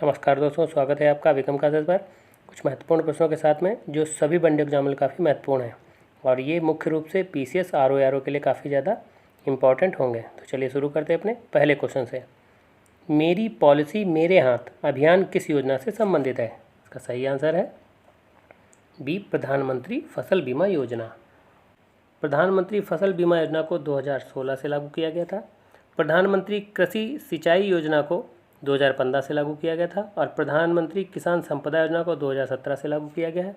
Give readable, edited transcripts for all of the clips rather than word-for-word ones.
नमस्कार दोस्तों, स्वागत है आपका विक्रम क्लासेस पर। कुछ महत्वपूर्ण प्रश्नों के साथ में जो सभी वनडे एग्जाम में काफ़ी महत्वपूर्ण है और ये मुख्य रूप से पीसीएस आरओ के लिए काफ़ी ज़्यादा इम्पॉर्टेंट होंगे। तो चलिए शुरू करते हैं अपने पहले क्वेश्चन से। मेरी पॉलिसी मेरे हाथ अभियान किस योजना से संबंधित है? इसका सही आंसर है बी, प्रधानमंत्री फसल बीमा योजना। प्रधानमंत्री फसल बीमा योजना को 2016 से लागू किया गया था। प्रधानमंत्री कृषि सिंचाई योजना को 2015 से लागू किया गया था और प्रधानमंत्री किसान संपदा योजना को 2017 से लागू किया गया है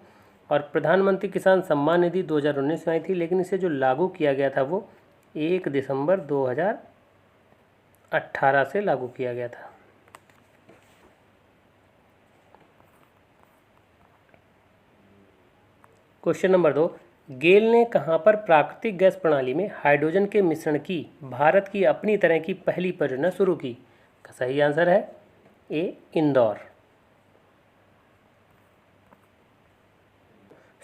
और प्रधानमंत्री किसान सम्मान निधि 2019 में आई थी, लेकिन इसे जो लागू किया गया था वो 1 दिसंबर 2018 से लागू किया गया था। क्वेश्चन नंबर 2, गेल ने कहां पर प्राकृतिक गैस प्रणाली में हाइड्रोजन के मिश्रण की भारत की अपनी तरह की पहली परियोजना शुरू की? का सही आंसर है ए, इंदौर।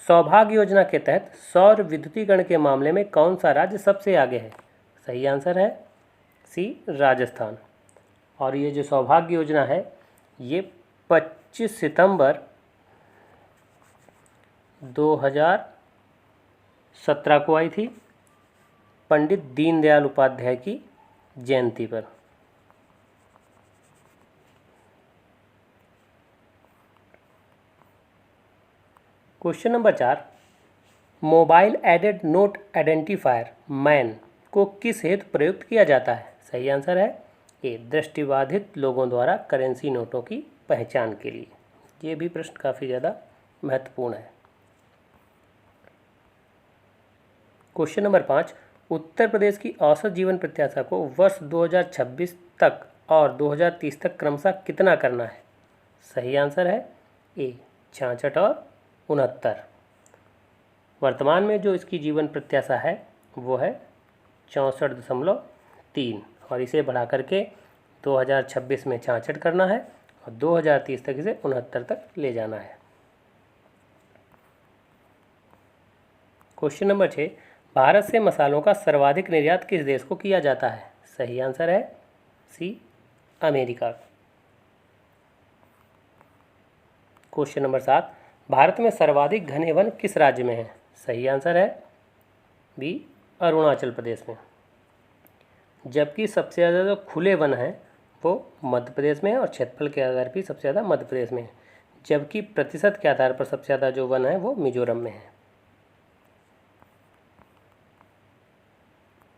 सौभाग्य योजना के तहत सौर विद्युतीकरण के मामले में कौन सा राज्य सबसे आगे है? सही आंसर है सी, राजस्थान। और ये जो सौभाग्य योजना है ये 25 सितंबर 2017 को आई थी, पंडित दीनदयाल उपाध्याय की जयंती पर। Question number 4, mobile aided note identifier man को किस हेतु प्रयुक्त किया जाता है? सही आंसर है ए, दृष्टिबाधित लोगों द्वारा करेंसी नोटों की पहचान के लिए। ये भी प्रश्न काफ़ी ज़्यादा महत्वपूर्ण है। क्वेश्चन नंबर 5, उत्तर प्रदेश की औसत जीवन प्रत्याशा को वर्ष 2026 तक और 2030 तक क्रमशः कितना करना है? सही आंसर है ए, 66 और 69। वर्तमान में जो इसकी जीवन प्रत्याशा है वो है 64.3 और इसे बढ़ा करके 2026 में 66 करना है और 2030 तक इसे 69 तक ले जाना है। क्वेश्चन नंबर 6, भारत से मसालों का सर्वाधिक निर्यात किस देश को किया जाता है? सही आंसर है सी, अमेरिका। क्वेश्चन नंबर 7, भारत में सर्वाधिक घने वन किस राज्य में है? सही आंसर है बी, अरुणाचल प्रदेश में। जबकि सबसे ज़्यादा जो खुले वन हैं वो मध्य प्रदेश में है और क्षेत्रफल के आधार पर सबसे ज़्यादा मध्य प्रदेश में है, जबकि प्रतिशत के आधार पर सबसे ज़्यादा जो वन है वो मिजोरम में है।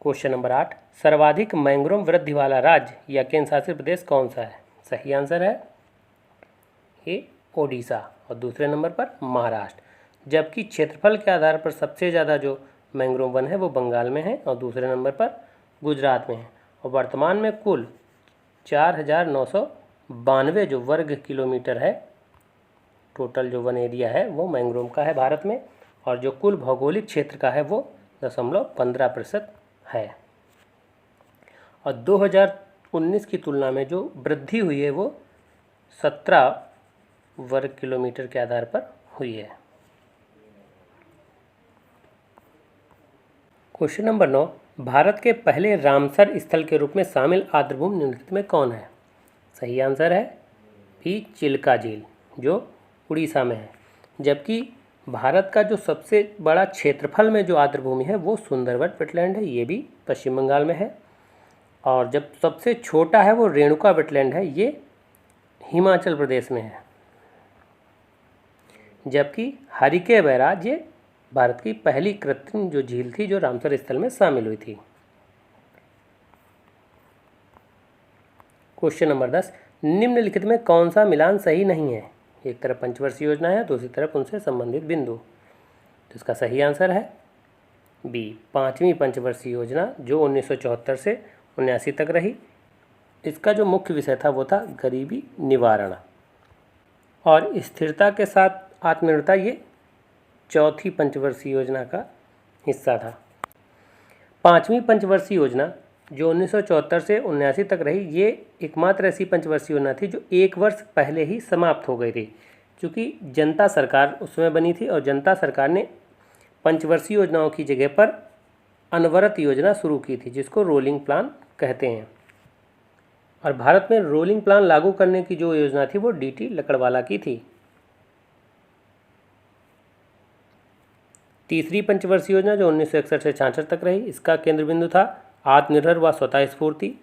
क्वेश्चन नंबर 8, सर्वाधिक मैंग्रोव वृद्धि वाला राज्य या केंद्र शासित प्रदेश कौन सा है? सही आंसर है ए, ओडिशा और दूसरे नंबर पर महाराष्ट्र। जबकि क्षेत्रफल के आधार पर सबसे ज़्यादा जो मैंग्रोव वन है वो बंगाल में है और दूसरे नंबर पर गुजरात में है और वर्तमान में कुल 4,992 जो वर्ग किलोमीटर है टोटल जो वन एरिया है वो मैंग्रोव का है भारत में, और जो कुल भौगोलिक क्षेत्र का है वो 0.15% है। और 2019 की तुलना में जो वृद्धि हुई है वो 17 वर्ग किलोमीटर के आधार पर हुई है। क्वेश्चन नंबर 9, भारत के पहले रामसर स्थल के रूप में शामिल आर्द्रभूमि निम्नलिखित में कौन है? सही आंसर है बी, चिल्का झील जो उड़ीसा में है। जबकि भारत का जो सबसे बड़ा क्षेत्रफल में जो आर्द्रभूमि है वो सुंदरवन वेटलैंड है, ये भी पश्चिम बंगाल में है। और जब सबसे छोटा है वो रेणुका वेटलैंड है, ये हिमाचल प्रदेश में है। जबकि हरिके बैराज ये भारत की पहली कृत्रिम जो झील थी जो रामसर स्थल में शामिल हुई थी। क्वेश्चन नंबर 10, निम्नलिखित में कौन सा मिलान सही नहीं है? एक तरफ पंचवर्षीय योजना है, दूसरी तरफ उनसे संबंधित बिंदु। तो इसका सही आंसर है बी, 5वीं पंचवर्षीय योजना जो 1974 से 79 तक रही। इसका जो मुख्य विषय था वो था गरीबी निवारण और स्थिरता के साथ आत्मनिर्भरता, ये चौथी पंचवर्षीय योजना का हिस्सा था। 5वीं पंचवर्षीय योजना जो 1974 से 79 तक रही, ये एकमात्र ऐसी पंचवर्षीय योजना थी जो एक वर्ष पहले ही समाप्त हो गई थी, क्योंकि जनता सरकार उसमें बनी थी और जनता सरकार ने पंचवर्षीय योजनाओं की जगह पर अनवरत योजना शुरू की थी जिसको रोलिंग प्लान कहते हैं। और भारत में रोलिंग प्लान लागू करने की जो योजना थी वो डीटी लकड़वाला की थी। तीसरी पंचवर्षीय योजना जो 1961 से 66 तक रही, इसका केंद्र बिंदु था आत्मनिर्भर व स्वतः स्फूर्ति।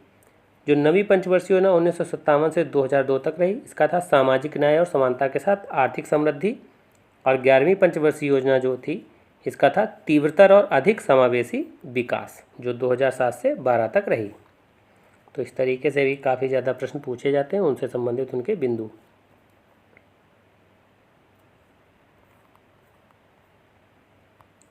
जो नवी पंचवर्षीय योजना 1957 से 2002 तक रही, इसका था सामाजिक न्याय और समानता के साथ आर्थिक समृद्धि। और 11वीं पंचवर्षीय योजना जो थी, इसका था तीव्रतर और अधिक समावेशी विकास, जो 2007 से 12 तक रही। तो इस तरीके से भी काफ़ी ज़्यादा प्रश्न पूछे जाते हैं, उनसे संबंधित उनके बिंदु।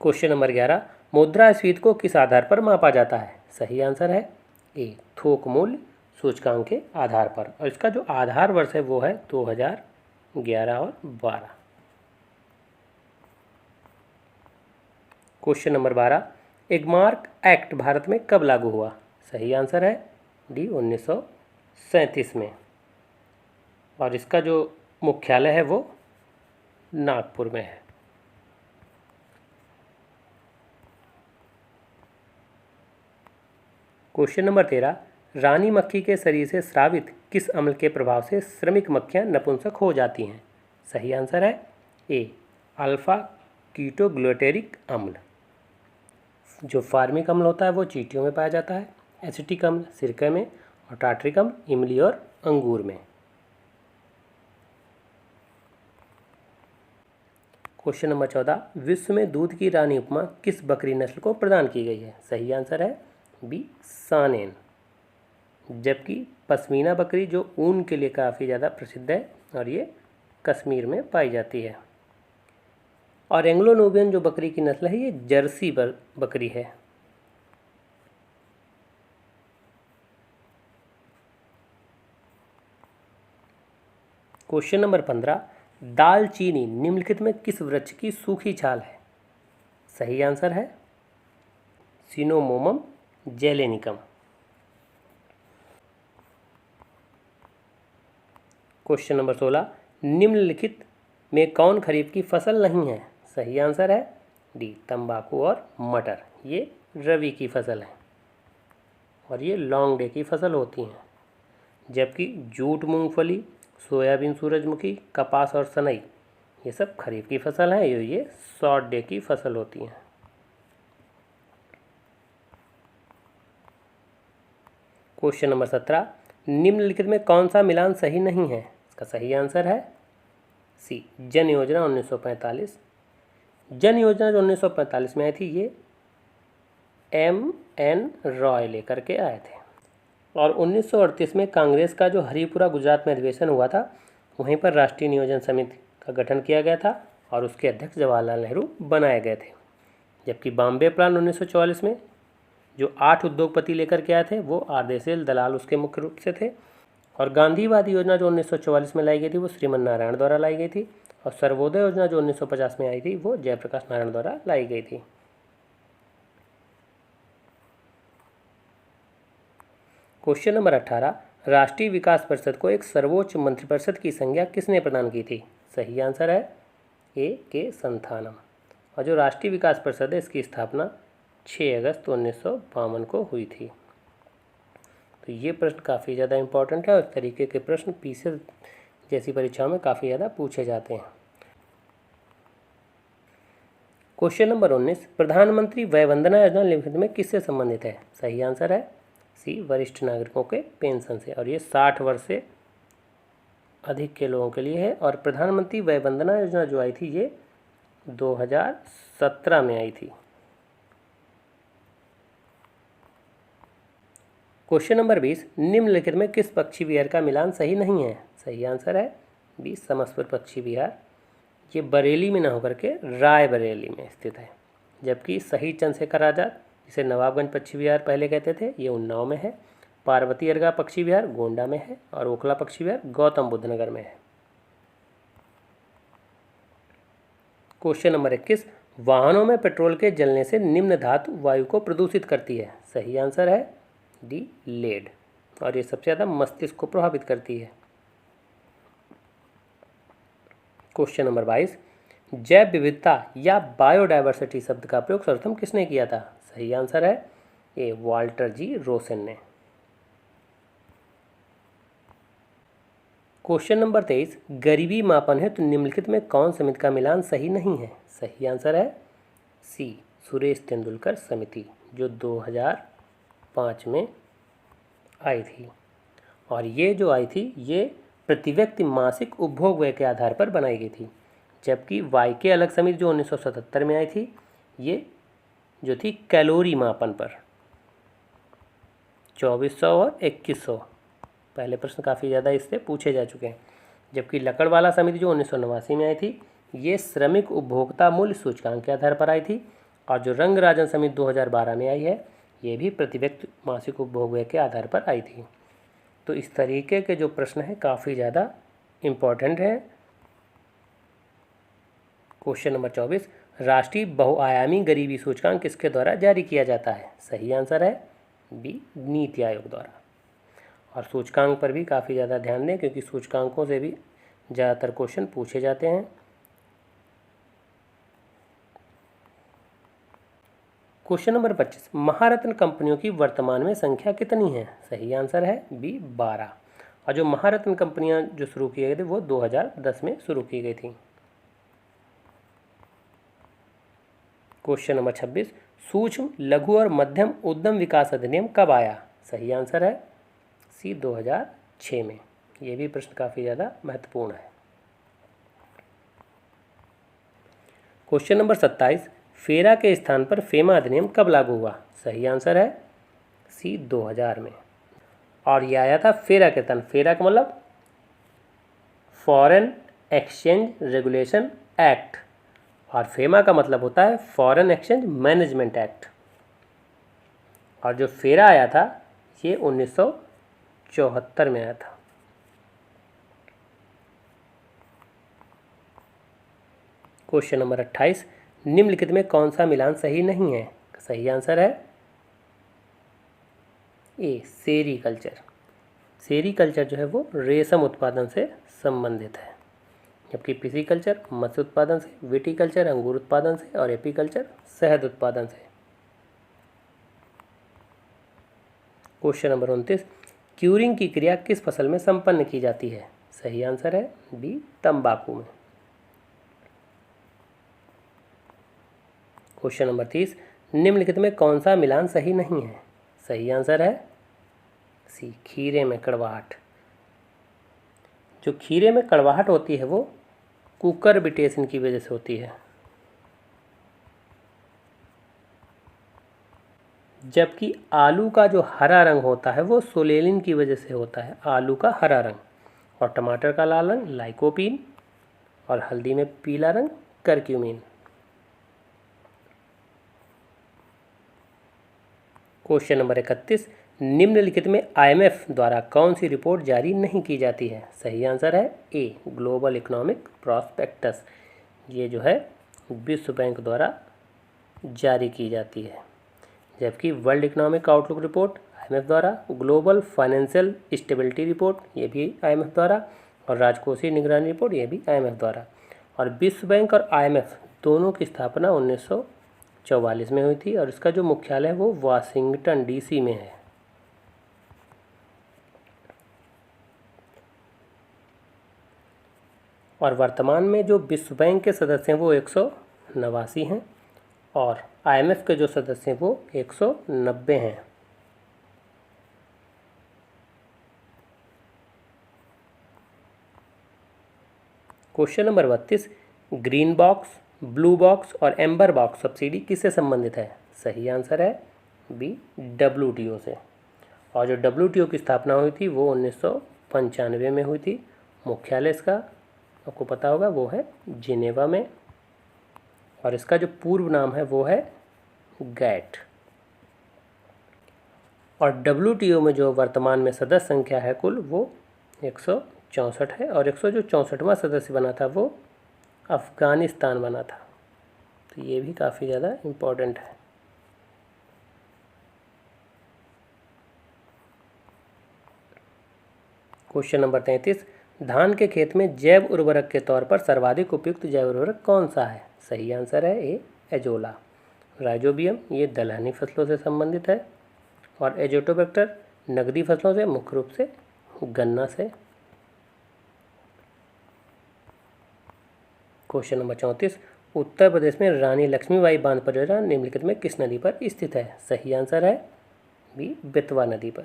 क्वेश्चन नंबर 11, मुद्रास्फीति को किस आधार पर मापा जाता है? सही आंसर है ए, थोक मूल्य सूचकांक के आधार पर। और इसका जो आधार वर्ष है वो है 2011 और 12। Question number 12, Agmark act Bharat में कब लागू हुआ? सही आंसर है डी, 1937 में। और इसका जो मुख्यालय है वो नागपुर में है। क्वेश्चन नंबर 13, रानी मक्खी के शरीर से स्रावित किस अम्ल के प्रभाव से श्रमिक मक्खियां नपुंसक हो जाती हैं? सही आंसर है ए, अल्फा कीटोग्लूटेरिक अम्ल। जो फार्मिक अम्ल होता है वो चींटियों में पाया जाता है, एसिटिक अम्ल सिरके में, और टार्ट्रिक अम्ल इमली और अंगूर में। क्वेश्चन नंबर 14, विश्व में दूध की रानी उपमा किस बकरी नस्ल को प्रदान की गई है? सही आंसर है बी, सानेन। जबकि पश्मीना बकरी जो ऊन के लिए काफ़ी ज़्यादा प्रसिद्ध है और ये कश्मीर में पाई जाती है। और एंग्लो नूबियन जो बकरी की नस्ल है ये जर्सी बकरी है। क्वेश्चन नंबर 15, दालचीनी निम्नलिखित में किस वृक्ष की सूखी छाल है? सही आंसर है सिनोमोमम जेलेनिकम। क्वेश्चन नंबर 16, निम्नलिखित में कौन खरीफ की फसल नहीं है? सही आंसर है डी, तंबाकू और मटर। ये रबी की फसल है और ये लॉन्ग डे की फसल होती हैं। जबकि जूट, मूंगफली, सोयाबीन, सूरजमुखी, कपास और सनई ये सब खरीफ की फसल हैं, ये शॉर्ट डे की फसल होती हैं। क्वेश्चन नंबर 17, निम्नलिखित में कौन सा मिलान सही नहीं है? इसका सही आंसर है सी, जन योजना 1945। जन योजना जो 1945 में आई थी ये M.N. रॉय लेकर के आए थे। और 1938 में कांग्रेस का जो हरिपुरा गुजरात में अधिवेशन हुआ था, वहीं पर राष्ट्रीय नियोजन समिति का गठन किया गया था और उसके अध्यक्ष जवाहरलाल नेहरू बनाए गए थे। जबकि बॉम्बे प्लान 1944 में जो 8 उद्योगपति लेकर के आए थे वो आर.देसाई दलाल उसके मुख्य रूप से थे। और गांधीवादी योजना जो 1944 में लाई गई थी वो श्रीमन नारायण द्वारा लाई गई थी। और सर्वोदय योजना जो 1950 में आई थी वो जयप्रकाश नारायण द्वारा लाई गई थी। क्वेश्चन नंबर 18, राष्ट्रीय विकास परिषद को एक सर्वोच्च मंत्रिपरिषद की संज्ञा किसने प्रदान की थी? सही आंसर है ए, के संथानम। और जो राष्ट्रीय विकास परिषद है इसकी स्थापना 6 अगस्त 1952 को हुई थी। तो ये प्रश्न काफ़ी ज़्यादा इम्पोर्टेंट है और इस तरीके के प्रश्न पीसीएस जैसी परीक्षाओं में काफ़ी ज़्यादा पूछे जाते हैं। क्वेश्चन नंबर 19, प्रधानमंत्री वय वंदना योजना निम्नलिखित में किससे संबंधित है? सही आंसर है सी, वरिष्ठ नागरिकों के पेंशन से। और ये 60 वर्ष से अधिक के लोगों के लिए है। और प्रधानमंत्री वय वंदना योजना जो आई थी ये 2017 में आई थी। क्वेश्चन नंबर 20, निम्नलिखित में किस पक्षी विहार का मिलान सही नहीं है? सही आंसर है बी, समसपुर पक्षी विहार। ये बरेली में न होकर के रायबरेली में स्थित है। जबकि शहीद चंद्रशेखर आज़ाद, जिसे नवाबगंज पक्षी विहार पहले कहते थे, ये उन्नाव में है। पार्वती अर्गा पक्षी विहार गोंडा में है। और ओखला पक्षी विहार गौतम बुद्ध नगर में है। क्वेश्चन नंबर 21, वाहनों में पेट्रोल के जलने से निम्न धातु वायु को प्रदूषित करती है? सही आंसर है डी, लेड। और ये सबसे ज़्यादा मस्तिष्क को प्रभावित करती है। क्वेश्चन नंबर 22, जैव विविधता या बायोडायवर्सिटी शब्द का प्रयोग सर्वप्रथम किसने किया था? सही आंसर है ए, वाल्टर जी रोसेन ने। क्वेश्चन नंबर 23, गरीबी मापन है तो निम्नलिखित में कौन समिति का मिलान सही नहीं है? सही आंसर है सी, सुरेश तेंदुलकर समिति, जो 2005 में आई थी। और ये जो आई थी ये प्रति व्यक्ति मासिक उपभोग व्यय के आधार पर बनाई गई थी, जबकि वाई के अलग समिति जो 1977 में आई थी ये जो थी कैलोरी मापन पर, 2400 और 2100। पहले प्रश्न काफ़ी ज़्यादा इससे पूछे जा चुके हैं। जबकि लकड़वाला समिति जो 1989 में आई थी ये श्रमिक उपभोक्ता मूल्य सूचकांक के आधार पर आई थी। और जो रंगराजन समिति 2012 में आई है ये भी प्रति व्यक्ति मासिक उपभोग व्यय के आधार पर आई थी। तो इस तरीके के जो प्रश्न हैं काफ़ी ज़्यादा इम्पॉर्टेंट हैं। क्वेश्चन नंबर 24, राष्ट्रीय बहुआयामी गरीबी सूचकांक किसके द्वारा जारी किया जाता है? सही आंसर है बी, नीति आयोग द्वारा। और सूचकांक पर भी काफ़ी ज़्यादा ध्यान दें क्योंकि सूचकांकों से भी ज़्यादातर क्वेश्चन पूछे जाते हैं। क्वेश्चन नंबर 25, महारत्न कंपनियों की वर्तमान में संख्या कितनी है? सही आंसर है बी, 12। और जो महारत्न कंपनियां जो शुरू की गई थी वो 2010 में शुरू की गई थी। क्वेश्चन नंबर 26, सूक्ष्म लघु और मध्यम उद्यम विकास अधिनियम कब आया? सही आंसर है सी, 2006 में। ये भी प्रश्न काफ़ी ज़्यादा महत्वपूर्ण है। क्वेश्चन नंबर 27, फेरा के स्थान पर फेमा अधिनियम कब लागू हुआ? सही आंसर है सी, 2000 में। और ये आया था फेरा के तहत। फेरा का मतलब फॉरेन एक्सचेंज रेगुलेशन एक्ट और फेमा का मतलब होता है फॉरेन एक्सचेंज मैनेजमेंट एक्ट। और जो फेरा आया था ये 1974 में आया था। क्वेश्चन नंबर 28, निम्नलिखित में कौन सा मिलान सही नहीं है? सही आंसर है ए, सेरीकल्चर। सेरीकल्चर जो है वो रेशम उत्पादन से संबंधित है, जबकि पिसीकल्चर मत्स्य उत्पादन से, विटीकल्चर अंगूर उत्पादन से और एपीकल्चर शहद उत्पादन से। क्वेश्चन नंबर 29, क्यूरिंग की क्रिया किस फसल में संपन्न की जाती है? सही आंसर है बी, तंबाकू में। क्वेश्चन नंबर 30, निम्नलिखित में कौन सा मिलान सही नहीं है? सही आंसर है सी, खीरे में कड़वाहट। जो खीरे में कड़वाहट होती है वो कुकरबिटेशन की वजह से होती है, जबकि आलू का जो हरा रंग होता है वो सोलेनिन की वजह से होता है, आलू का हरा रंग। और टमाटर का लाल रंग लाइकोपीन और हल्दी में पीला रंग करक्यूमिन। क्वेश्चन नंबर 31, निम्नलिखित में आईएमएफ द्वारा कौन सी रिपोर्ट जारी नहीं की जाती है? सही आंसर है ए, ग्लोबल इकोनॉमिक प्रॉस्पेक्टस। ये जो है विश्व बैंक द्वारा जारी की जाती है। जबकि world economic outlook report IMF द्वारा, ग्लोबल फाइनेंशियल स्टेबिलिटी रिपोर्ट ये भी आईएमएफ द्वारा, और राजकोषीय निगरानी रिपोर्ट ये भी आईएमएफ द्वारा। और विश्व बैंक और आईएमएफ दोनों की स्थापना 1944 में हुई थी और इसका जो मुख्यालय है वो वाशिंगटन डीसी में है। और वर्तमान में जो विश्व बैंक के सदस्य हैं वो 189 हैं और आईएमएफ के जो सदस्य हैं वो 190 हैं। Question number 32, green box, blue box और एम्बर बॉक्स सब्सिडी किससे संबंधित है? सही आंसर है बी, डब्ल्यूटीओ से। और जो डब्ल्यूटीओ की स्थापना हुई थी वो 1995 में हुई थी। मुख्यालय इसका आपको पता होगा वो है जिनेवा में और इसका जो पूर्व नाम है वो है गैट। और डब्ल्यूटीओ में जो वर्तमान में सदस्य संख्या है कुल वो 164 है और 164वां सदस्य बना था वो अफ़गानिस्तान बना था। तो ये भी काफ़ी ज़्यादा इम्पोर्टेंट है। क्वेश्चन नंबर 33, धान के खेत में जैव उर्वरक के तौर पर सर्वाधिक उपयुक्त जैव उर्वरक कौन सा है? सही आंसर है ए, एजोला। राइजोबियम ये दलहनी फसलों से संबंधित है और एजोटोबैक्टर नकदी फसलों से, मुख्य रूप से गन्ना से। क्वेश्चन नंबर 34, उत्तर प्रदेश में रानी लक्ष्मीबाई बांध परियोजना निम्नलिखित में किस नदी पर स्थित है? सही आंसर है बी, बेतवा नदी पर।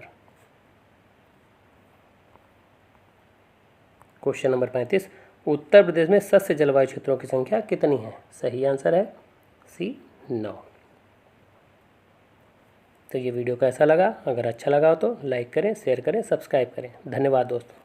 क्वेश्चन नंबर 35, उत्तर प्रदेश में सस्य जलवायु क्षेत्रों की संख्या कितनी है? सही आंसर है सी, 9। तो ये वीडियो कैसा लगा? अगर अच्छा लगा हो तो लाइक करें, शेयर करें, सब्सक्राइब करें। धन्यवाद दोस्तों।